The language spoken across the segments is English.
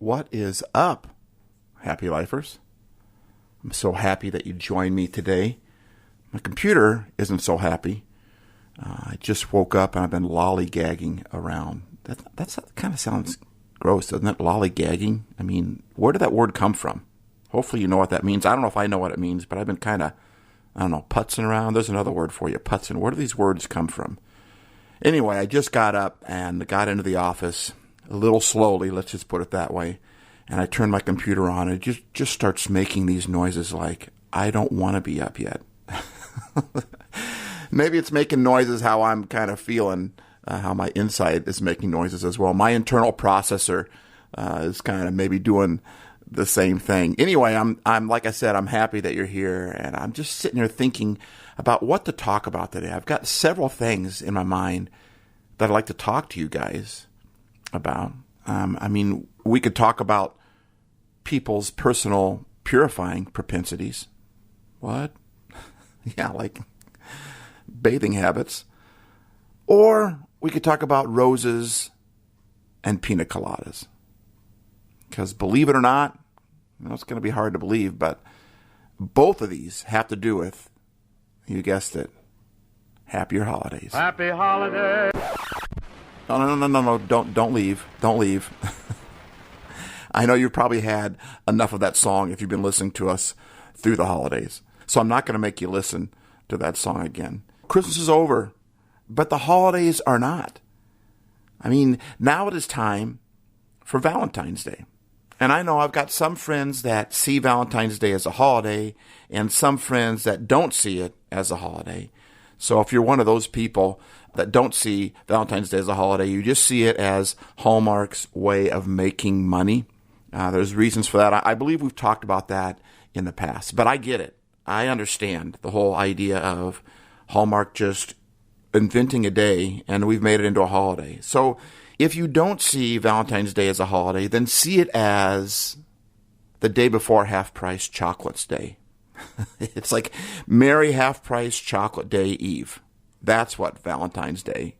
What is up, Happy Lifers? I'm so happy that you joined me today. My computer isn't so happy. I just woke up and I've been lollygagging around. That kind of sounds gross, doesn't it? Lollygagging? I mean, where did that word come from? Hopefully you know what that means. I don't know if I know what it means, but I've been kind of, putzing around. There's another word for you, putzing. Where do these words come from? Anyway, I just got up and got into the office a little slowly, let's just put it that way. And I turned my computer on and it just starts making these noises like, I don't want to be up yet. Maybe it's making noises how I'm kind of feeling, how my inside is making noises as well. My internal processor is kind of maybe doing the same thing. Anyway, I'm like I said, I'm happy that you're here, and I'm just sitting here thinking about what to talk about today. I've got several things in my mind that I'd like to talk to you guys about. We could talk about people's personal purifying propensities. What? Yeah, like bathing habits. Or we could talk about roses and pina coladas. Because believe it or not, it's going to be hard to believe, but both of these have to do with, you guessed it, happier holidays. Happy holidays. No, don't leave. Don't leave. I know you've probably had enough of that song if you've been listening to us through the holidays. So I'm not going to make you listen to that song again. Christmas is over, but the holidays are not. Now it is time for Valentine's Day. And I know I've got some friends that see Valentine's Day as a holiday and some friends that don't see it as a holiday. So if you're one of those people that don't see Valentine's Day as a holiday, you just see it as Hallmark's way of making money. There's reasons for that. I believe we've talked about that in the past, but I get it. I understand the whole idea of Hallmark just inventing a day and we've made it into a holiday. So if you don't see Valentine's Day as a holiday, then see it as the day before half-price chocolates day. It's like Merry Half-Price Chocolate Day Eve. That's what Valentine's Day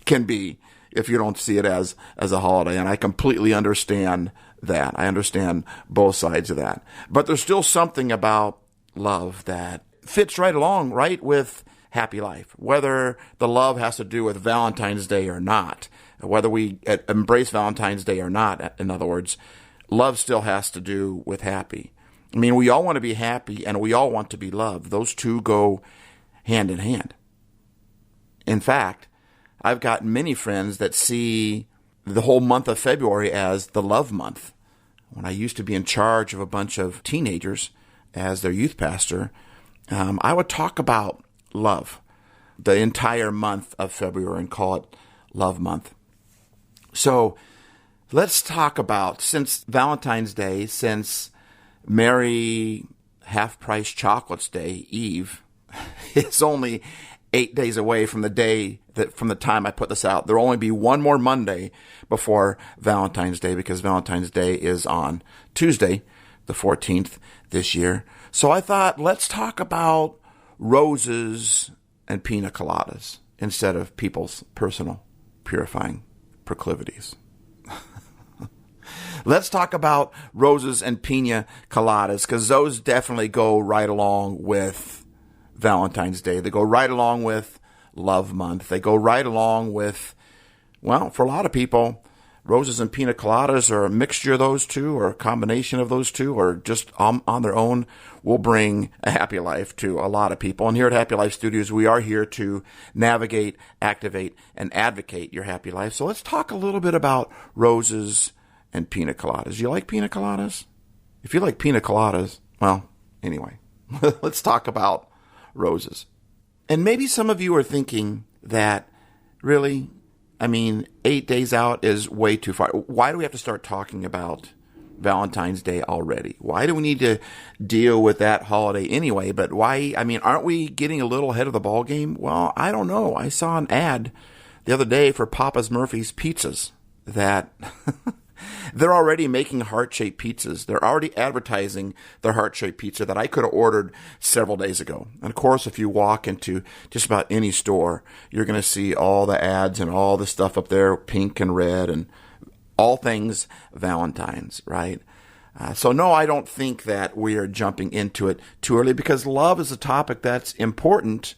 can be if you don't see it as a holiday. And I completely understand that. I understand both sides of that. But there's still something about love that fits right along, right, with happy life. Whether the love has to do with Valentine's Day or not, whether we embrace Valentine's Day or not, in other words, love still has to do with happy. We all want to be happy and we all want to be loved. Those two go hand in hand. In fact, I've got many friends that see the whole month of February as the love month. When I used to be in charge of a bunch of teenagers as their youth pastor, I would talk about love the entire month of February and call it Love Month. So let's talk about, since Valentine's Day, since Merry Half-Price Chocolates Day Eve, it's only 8 days away from the time I put this out. There'll only be one more Monday before Valentine's Day because Valentine's Day is on Tuesday, the 14th this year. So I thought, let's talk about roses and pina coladas instead of people's personal purifying proclivities. Let's talk about roses and pina coladas because those definitely go right along with Valentine's Day. They go right along with Love Month. They go right along with, for a lot of people, roses and pina coladas are a mixture of those two or a combination of those two or just on their own will bring a happy life to a lot of people. And here at Happy Life Studios, we are here to navigate, activate, and advocate your happy life. So let's talk a little bit about roses and pina coladas. You like pina coladas? If you like pina coladas, anyway, let's talk about roses. And maybe some of you are thinking that, really, 8 days out is way too far. Why do we have to start talking about Valentine's Day already? Why do we need to deal with that holiday anyway? But why, aren't we getting a little ahead of the ball game? Well, I don't know. I saw an ad the other day for Papa's Murphy's Pizzas that they're already making heart-shaped pizzas. They're already advertising their heart-shaped pizza that I could have ordered several days ago. And of course, if you walk into just about any store, you're going to see all the ads and all the stuff up there, pink and red and all things Valentine's, right? So no, I don't think that we are jumping into it too early, because love is a topic that's important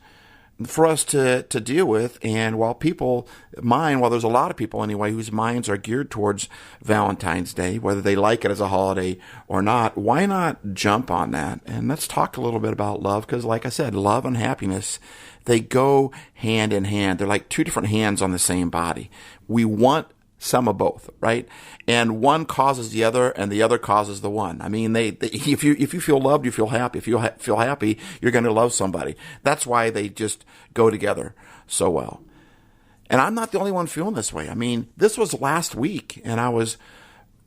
for us to deal with. And while there's a lot of people anyway whose minds are geared towards Valentine's Day, whether they like it as a holiday or not, why not jump on that? And let's talk a little bit about love, because like I said, love and happiness, they go hand in hand. They're like two different hands on the same body. We want some of both, right? And one causes the other, and the other causes the one. I mean, if you feel loved, you feel happy. If you feel happy, you're going to love somebody. That's why they just go together so well. And I'm not the only one feeling this way. I mean, this was last week, and I was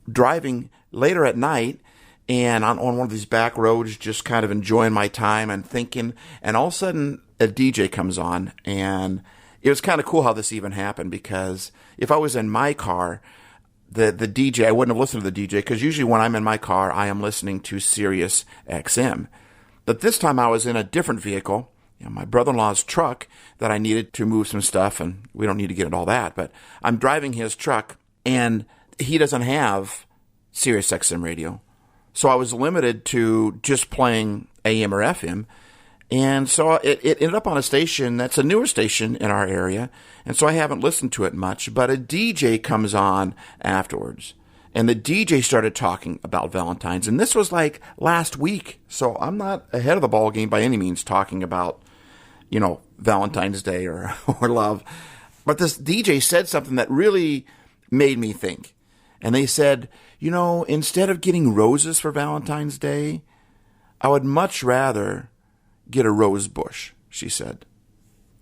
driving later at night, and on one of these back roads, just kind of enjoying my time and thinking, and all of a sudden a DJ comes on, and it was kind of cool how this even happened, because if I was in my car, the DJ, I wouldn't have listened to the DJ, because usually when I'm in my car, I am listening to Sirius XM. But this time I was in a different vehicle, my brother-in-law's truck, that I needed to move some stuff, and we don't need to get into all that, but I'm driving his truck, and he doesn't have Sirius XM radio. So I was limited to just playing AM or FM. And so it ended up on a station that's a newer station in our area, and so I haven't listened to it much, but a DJ comes on afterwards, and the DJ started talking about Valentine's, and this was like last week, so I'm not ahead of the ball game by any means talking about, Valentine's Day or love, but this DJ said something that really made me think, and they said, instead of getting roses for Valentine's Day, I would much rather get a rose bush, she said.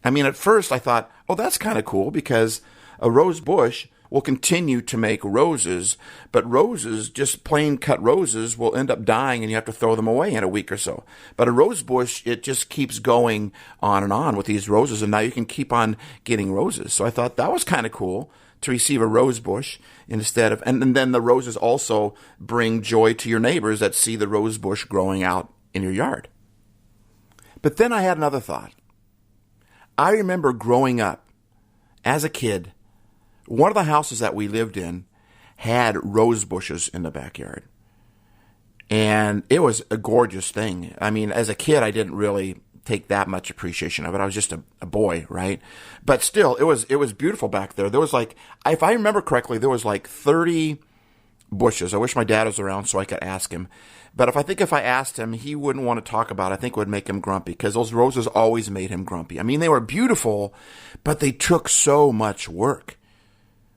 I mean, at first I thought, oh, that's kind of cool, because a rose bush will continue to make roses, but roses, just plain cut roses, will end up dying and you have to throw them away in a week or so. But a rose bush, it just keeps going on and on with these roses, and now you can keep on getting roses. So I thought that was kind of cool to receive a rose bush instead of, and then the roses also bring joy to your neighbors that see the rose bush growing out in your yard. But then I had another thought. I remember growing up as a kid, one of the houses that we lived in had rose bushes in the backyard. And it was a gorgeous thing. I mean, as a kid, I didn't really take that much appreciation of it. I was just a boy, right? But still, it was beautiful back there. There was like, if I remember correctly, there was like 30 bushes. I wish my dad was around so I could ask him. But if I asked him, he wouldn't want to talk about it. I think it would make him grumpy, because those roses always made him grumpy. I mean, they were beautiful, but they took so much work.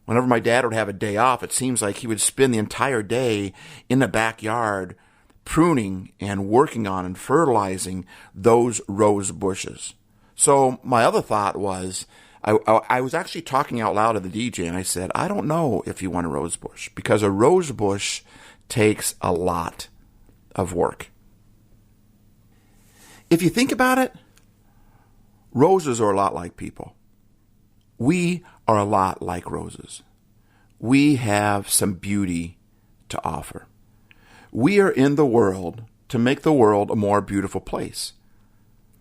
Whenever my dad would have a day off, it seems like he would spend the entire day in the backyard pruning and working on and fertilizing those rose bushes. So my other thought was, I was actually talking out loud to the DJ, and I said, I don't know if you want a rose bush, because a rose bush takes a lot of work. If you think about it, roses are a lot like people. We are a lot like roses. We have some beauty to offer. We are in the world to make the world a more beautiful place.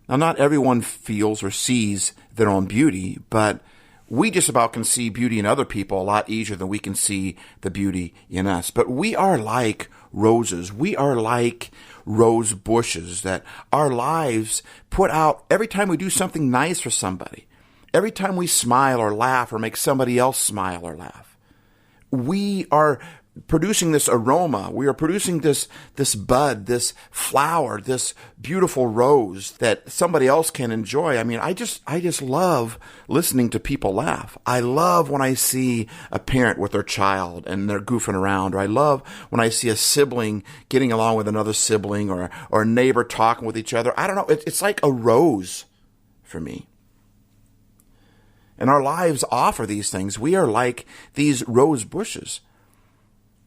Now, not everyone feels or sees their own beauty, but we just about can see beauty in other people a lot easier than we can see the beauty in us. But we are like roses. We are like rose bushes that our lives put out every time we do something nice for somebody. Every time we smile or laugh or make somebody else smile or laugh. We are producing this aroma. We are producing this bud, this flower, this beautiful rose that somebody else can enjoy. I mean, I just love listening to people laugh. I love when I see a parent with their child and they're goofing around, or I love when I see a sibling getting along with another sibling, or a neighbor talking with each other. I don't know. It's like a rose for me. And our lives offer these things. We are like these rose bushes.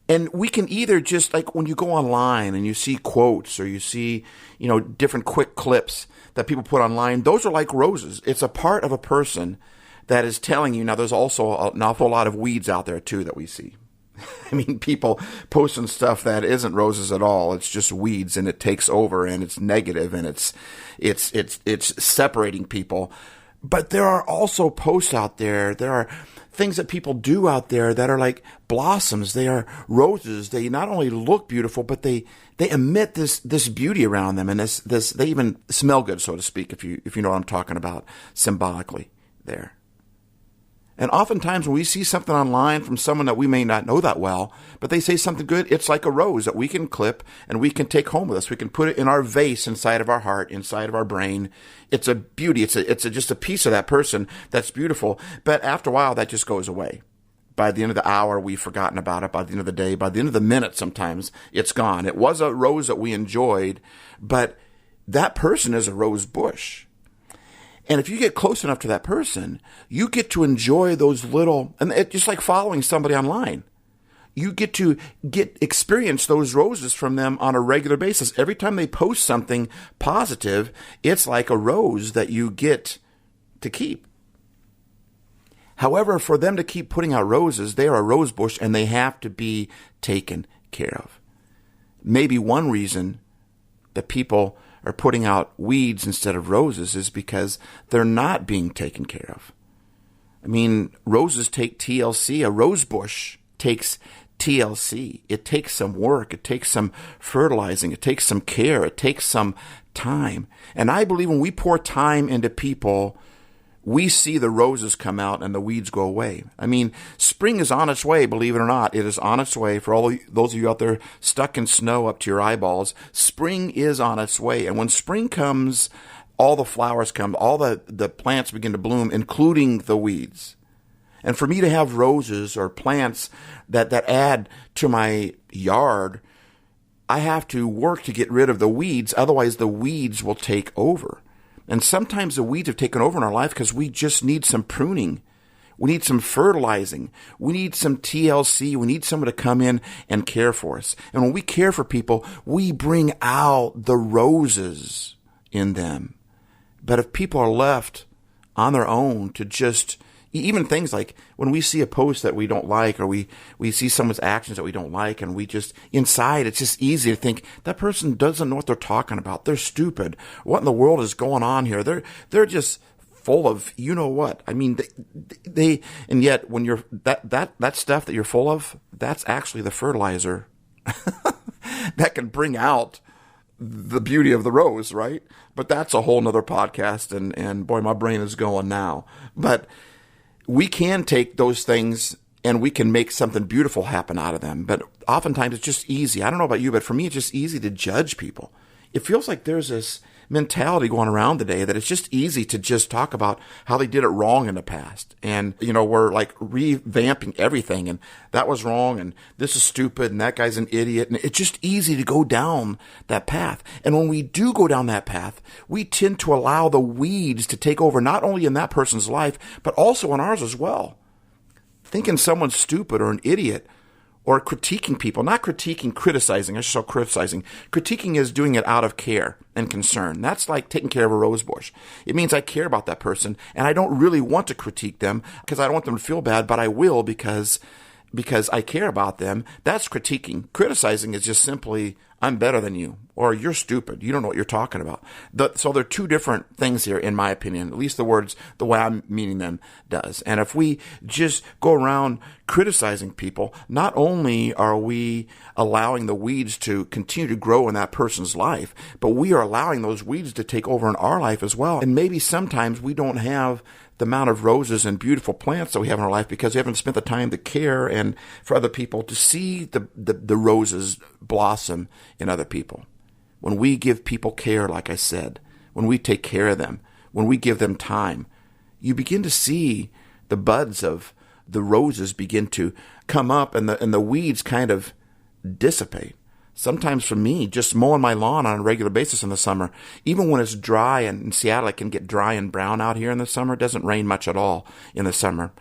And we can either just, like when you go online and you see quotes or you see, different quick clips that people put online, those are like roses. It's a part of a person that is telling you. Now, there's also an awful lot of weeds out there, too, that we see. I mean, people posting stuff that isn't roses at all. It's just weeds, and it takes over, and it's negative, and it's separating people. But there are also posts out there. There are things that people do out there that are like blossoms. They are roses. They not only look beautiful, but they emit this beauty around them, and this they even smell good, so to speak, if you know what I'm talking about symbolically there. And oftentimes when we see something online from someone that we may not know that well, but they say something good, it's like a rose that we can clip and we can take home with us. We can put it in our vase inside of our heart, inside of our brain. It's a beauty. It's just a piece of that person that's beautiful. But after a while, that just goes away. By the end of the hour, we've forgotten about it. By the end of the day, by the end of the minute, sometimes it's gone. It was a rose that we enjoyed, but that person is a rose bush. And if you get close enough to that person, you get to enjoy those little, and it's just like following somebody online. You get to experience those roses from them on a regular basis. Every time they post something positive, it's like a rose that you get to keep. However, for them to keep putting out roses, they are a rose bush and they have to be taken care of. Maybe one reason that people are putting out weeds instead of roses is because they're not being taken care of. I mean, roses take TLC. A rose bush takes TLC. It takes some work. It takes some fertilizing. It takes some care. It takes some time. And I believe when we pour time into people, we see the roses come out and the weeds go away. I mean, spring is on its way, believe it or not. It is on its way. For all those of you out there stuck in snow up to your eyeballs, spring is on its way. And when spring comes, all the flowers come, all the plants begin to bloom, including the weeds. And for me to have roses or plants that add to my yard, I have to work to get rid of the weeds. Otherwise, the weeds will take over. And sometimes the weeds have taken over in our life because we just need some pruning. We need some fertilizing. We need some TLC. We need someone to come in and care for us. And when we care for people, we bring out the roses in them. But if people are left on their own to just, even things like when we see a post that we don't like, or we see someone's actions that we don't like, and we just, inside, it's just easy to think, that person doesn't know what they're talking about. They're stupid. What in the world is going on here? They're just full of, you know what? I mean, they and yet when you're, that stuff that you're full of, that's actually the fertilizer that can bring out the beauty of the rose, right? But that's a whole nother podcast, and boy, my brain is going now. But we can take those things and we can make something beautiful happen out of them. But oftentimes it's just easy. I don't know about you, but for me, it's just easy to judge people. It feels like there's this mentality going around today that it's just easy to just talk about how they did it wrong in the past. And, we're like revamping everything, and that was wrong, and this is stupid, and that guy's an idiot. And it's just easy to go down that path. And when we do go down that path, we tend to allow the weeds to take over, not only in that person's life, but also in ours as well. Thinking someone's stupid or an idiot, or critiquing people, not critiquing, criticizing. I should say criticizing. Critiquing is doing it out of care and concern. That's like taking care of a rose bush. It means I care about that person, and I don't really want to critique them because I don't want them to feel bad, but I will because I care about them. That's critiquing. Criticizing is just simply, I'm better than you, or you're stupid. You don't know what you're talking about. So there are two different things here, in my opinion. At least the words, the way I'm meaning them, does. And if we just go around criticizing people, not only are we allowing the weeds to continue to grow in that person's life, but we are allowing those weeds to take over in our life as well. And maybe sometimes we don't have the amount of roses and beautiful plants that we have in our life because we haven't spent the time to care and for other people to see the roses blossom in other people. When we give people care, like I said, when we take care of them, when we give them time, you begin to see the buds of the roses begin to come up, and the weeds kind of dissipate. Sometimes for me, just mowing my lawn on a regular basis in the summer, even when it's dry, and in Seattle it can get dry and brown out here in the summer. It doesn't rain much at all in the summer.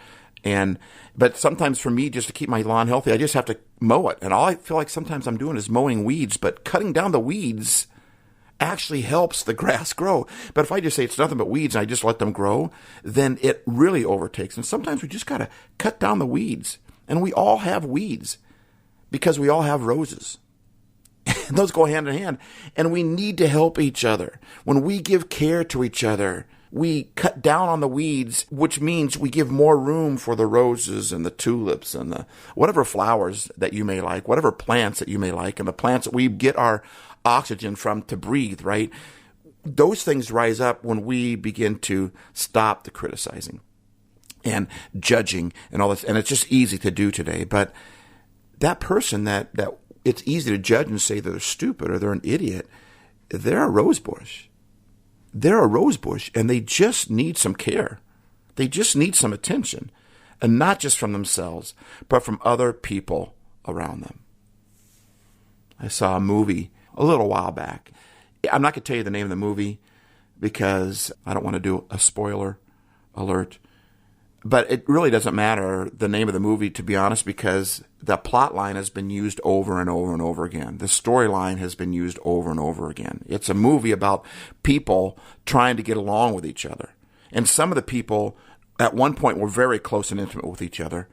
But sometimes for me, just to keep my lawn healthy, I just have to mow it. And all I feel like sometimes I'm doing is mowing weeds, but cutting down the weeds actually helps the grass grow. But if I just say it's nothing but weeds and I just let them grow, then it really overtakes. And sometimes we just got to cut down the weeds. And we all have weeds because we all have roses. And those go hand in hand. And we need to help each other. When we give care to each other, We cut down on the weeds, which means we give more room for the roses and the tulips and the whatever flowers that you may like, whatever plants that you may like, and the plants that we get our oxygen from to breathe, right? Those things rise up when we begin to stop the criticizing and judging and all this. And it's just easy to do today. But that person that it's easy to judge and say that they're stupid or they're an idiot, they're a rose bush. They're a rose bush, and they just need some care. They just need some attention, and not just from themselves, but from other people around them. I saw a movie a little while back. I'm not going to tell you the name of the movie because I don't want to do a spoiler alert. But it really doesn't matter the name of the movie, to be honest, because the plot line has been used over and over and over again. The storyline has been used over and over again. It's a movie about people trying to get along with each other. And some of the people at one point were very close and intimate with each other.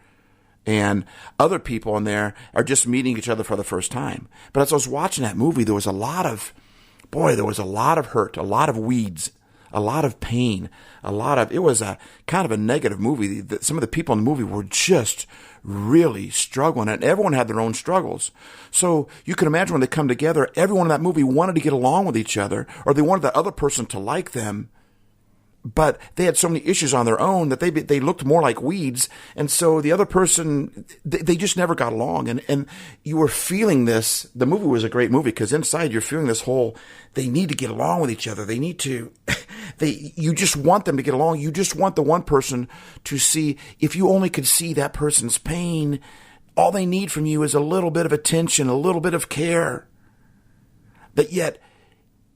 And other people in there are just meeting each other for the first time. But as I was watching that movie, there was a lot of hurt, a lot of weeds, a lot of pain, it was a kind of a negative movie. Some of the people in the movie were just really struggling, and everyone had their own struggles. So you can imagine when they come together, everyone in that movie wanted to get along with each other, or they wanted that other person to like them. But they had so many issues on their own that they looked more like weeds. And so the other person, they just never got along. And you were feeling this. The movie was a great movie because inside you're feeling this whole, they need to get along with each other. They need to, you just want them to get along. You just want the one person to see, if you only could see that person's pain, all they need from you is a little bit of attention, a little bit of care. But yet,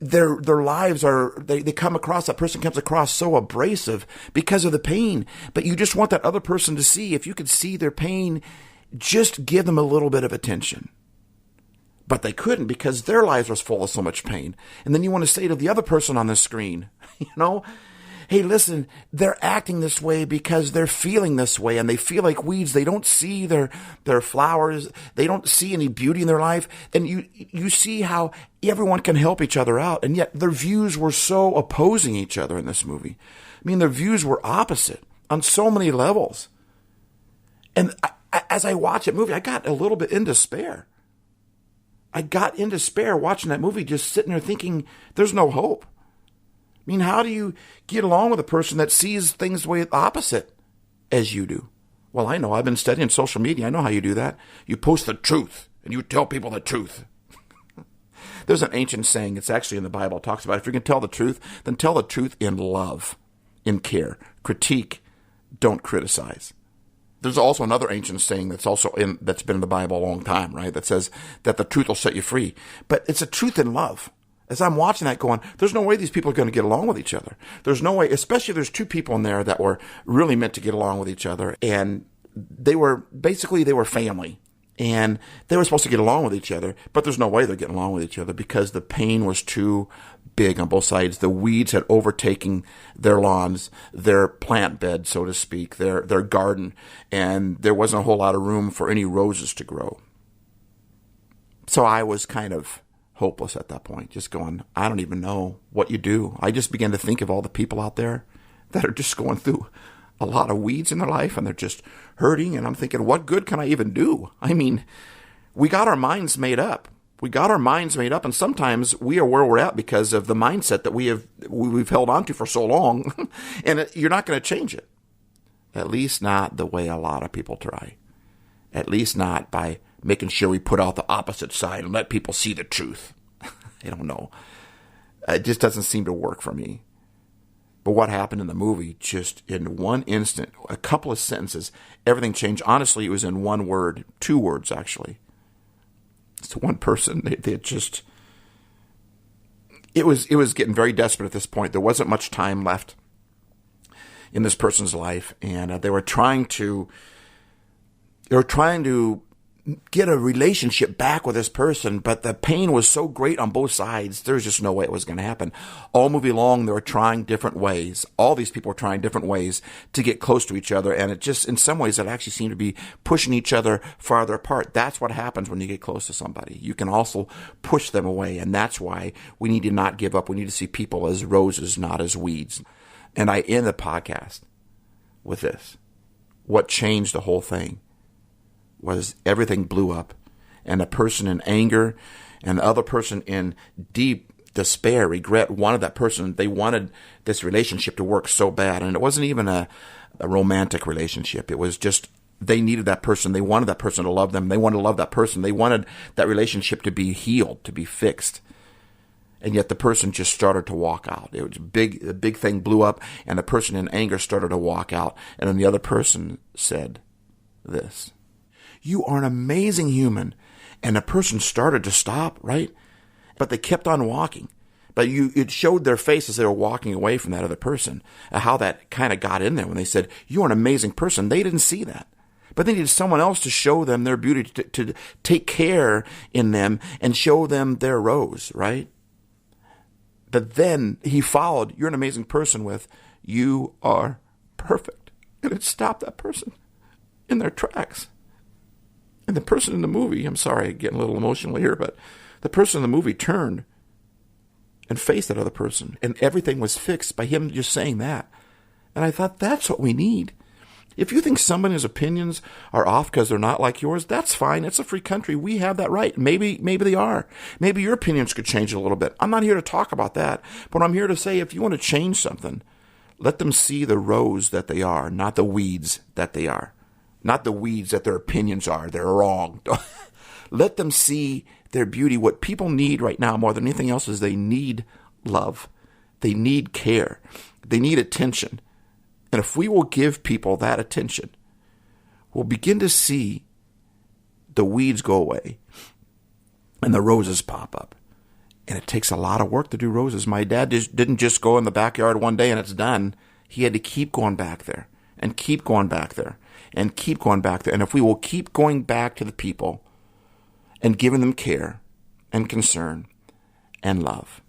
their lives that person comes across so abrasive because of the pain. But you just want that other person to see, if you could see their pain, just give them a little bit of attention. But they couldn't because their lives was full of so much pain. And then you want to say to the other person on the screen, hey, listen, they're acting this way because they're feeling this way and they feel like weeds. They don't see their flowers. They don't see any beauty in their life. And you see how everyone can help each other out. And yet their views were so opposing each other in this movie. I mean, their views were opposite on so many levels. And as I watched that movie, I got a little bit in despair. I got in despair watching that movie, just sitting there thinking, there's no hope. I mean, how do you get along with a person that sees things the way opposite as you do? Well, I know. I've been studying social media. I know how you do that. You post the truth, and you tell people the truth. There's an ancient saying, it's actually in the Bible, it talks about if you can tell the truth, then tell the truth in love, in care. Critique, don't criticize. There's also another ancient saying that's been in the Bible a long time, right? That says that the truth will set you free. But it's a truth in love. As I'm watching that going, there's no way these people are going to get along with each other. There's no way, especially if there's two people in there that were really meant to get along with each other. And they were family. And they were supposed to get along with each other, but there's no way they're getting along with each other because the pain was too big on both sides. The weeds had overtaken their lawns, their plant bed, so to speak, their garden, and there wasn't a whole lot of room for any roses to grow. So I was kind of hopeless at that point, just going, I don't even know what you do. I just began to think of all the people out there that are just going through a lot of weeds in their life and they're just hurting. And I'm thinking, what good can I even do? I mean, we got our minds made up. And sometimes we are where we're at because of the mindset that we've held on to for so long. And you're not going to change it. At least not the way a lot of people try. At least not by making sure we put out the opposite side and let people see the truth. I don't know. It just doesn't seem to work for me. But what happened in the movie, just in one instant, a couple of sentences, everything changed. Honestly, it was in one word, 2 words actually. It's one person. It was getting very desperate at this point. There wasn't much time left in this person's life, and they were trying to get a relationship back with this person, but the pain was so great on both sides, there's just no way it was going to happen. All movie long, they were trying different ways. All these people were trying different ways to get close to each other, and it just, in some ways, it actually seemed to be pushing each other farther apart. That's what happens when you get close to somebody. You can also push them away, and that's why we need to not give up. We need to see people as roses, not as weeds. And I end the podcast with this. What changed the whole thing was everything blew up, and a person in anger and the other person in deep despair, regret, wanted that person. They wanted this relationship to work so bad. And it wasn't even a romantic relationship. It was just they needed that person. They wanted that person to love them. They wanted to love that person. They wanted that relationship to be healed, to be fixed. And yet the person just started to walk out. It was the big thing blew up, and the person in anger started to walk out. And then the other person said this: "You are an amazing human." And the person started to stop, right? But they kept on walking. But it showed their face as they were walking away from that other person, how that kind of got in there when they said, "You are an amazing person." They didn't see that. But they needed someone else to show them their beauty, to take care in them and show them their rose, right? But then he followed, "You're an amazing person," with, "You are perfect." And it stopped that person in their tracks. And the person in the movie, I'm sorry, getting a little emotional here, but the person in the movie turned and faced that other person. And everything was fixed by him just saying that. And I thought, that's what we need. If you think somebody's opinions are off because they're not like yours, that's fine. It's a free country. We have that right. Maybe they are. Maybe your opinions could change a little bit. I'm not here to talk about that. But I'm here to say, if you want to change something, let them see the rose that they are, not the weeds that they are. Not the weeds that their opinions are. They're wrong. Let them see their beauty. What people need right now more than anything else is they need love. They need care. They need attention. And if we will give people that attention, we'll begin to see the weeds go away and the roses pop up. And it takes a lot of work to do roses. My dad didn't just go in the backyard one day and it's done. He had to keep going back there and keep going back there and keep going back there. And if we will keep going back to the people and giving them care and concern and love,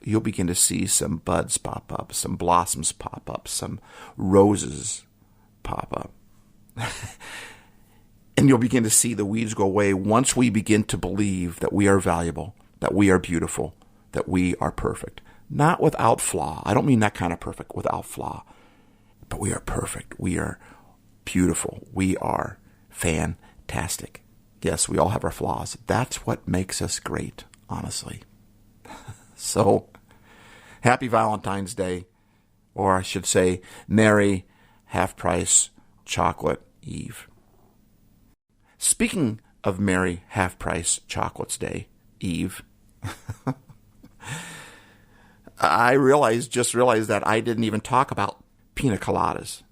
you'll begin to see some buds pop up, some blossoms pop up, some roses pop up. And you'll begin to see the weeds go away once we begin to believe that we are valuable, that we are beautiful, that we are perfect. Not without flaw. I don't mean that kind of perfect, without flaw. But we are perfect. We are beautiful. We are fantastic. Yes, we all have our flaws. That's what makes us great, honestly. So, happy Valentine's Day, or I should say, Merry Half-Price Chocolate Eve. Speaking of Merry Half-Price Chocolates Day, Eve, I just realized that I didn't even talk about pina coladas.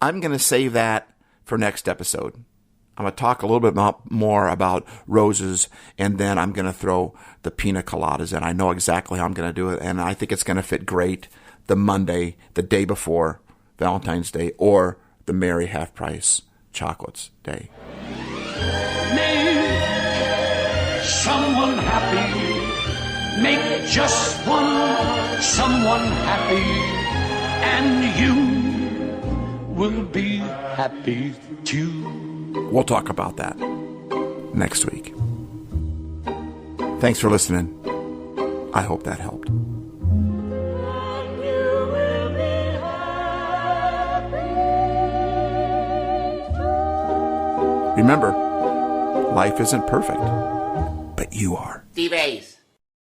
I'm going to save that for next episode. I'm going to talk a little bit more about roses, and then I'm going to throw the pina coladas in. I know exactly how I'm going to do it, and I think it's going to fit great the Monday, the day before Valentine's Day, or the Merry Half-Price Chocolates Day. Make someone happy. Make just one someone happy, and you will be happy too. We'll talk about that next week. Thanks for listening. I hope that helped. Remember, life isn't perfect, but you are. Steve Ace.